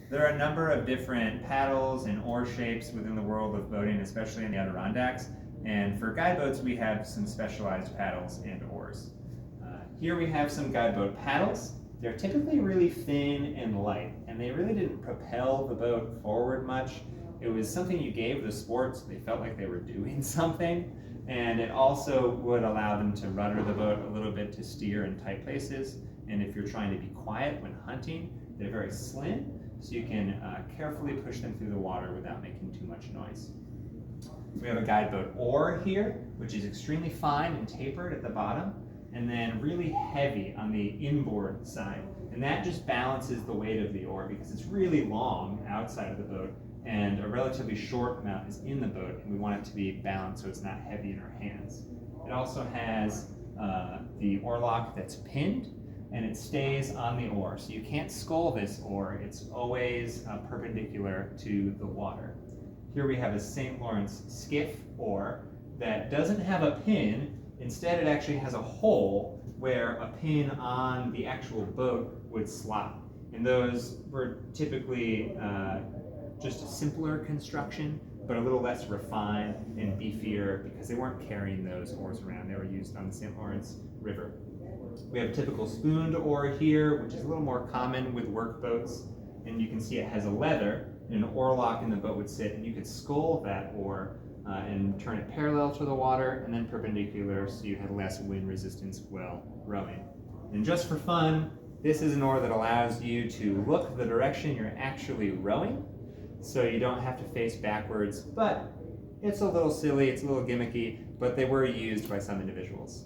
There are a number of different paddles and oar shapes within the world of boating, especially in the Adirondacks. And for guide boats, we have some specialized paddles and oars. Here we have some guide boat paddles. They're typically really thin and light, and they really didn't propel the boat forward much. It was something you gave the sport so they felt like they were doing something. And it also would allow them to rudder the boat a little bit to steer in tight places. And if you're trying to be quiet when hunting, they're very slim, so you can carefully push them through the water without making too much noise. We have a guide boat oar here, which is extremely fine and tapered at the bottom, and then really heavy on the inboard side. And that just balances the weight of the oar because it's really long outside of the boat and a relatively short amount is in the boat, and we want it to be balanced so it's not heavy in our hands. It also has the oar lock that's pinned, and it stays on the oar. So you can't scull this oar, it's always perpendicular to the water. Here we have a St. Lawrence skiff oar that doesn't have a pin. Instead, it actually has a hole where a pin on the actual boat would slot. And those were typically just a simpler construction, but a little less refined and beefier because they weren't carrying those oars around. They were used on the St. Lawrence River. We have a typical spooned oar here, which is a little more common with work boats. And you can see it has a leather, and an oar lock in the boat would sit, and you could scull that oar and turn it parallel to the water and then perpendicular so you had less wind resistance while rowing. And just for fun, this is an oar that allows you to look the direction you're actually rowing, so you don't have to face backwards, but it's a little silly, it's a little gimmicky, but they were used by some individuals.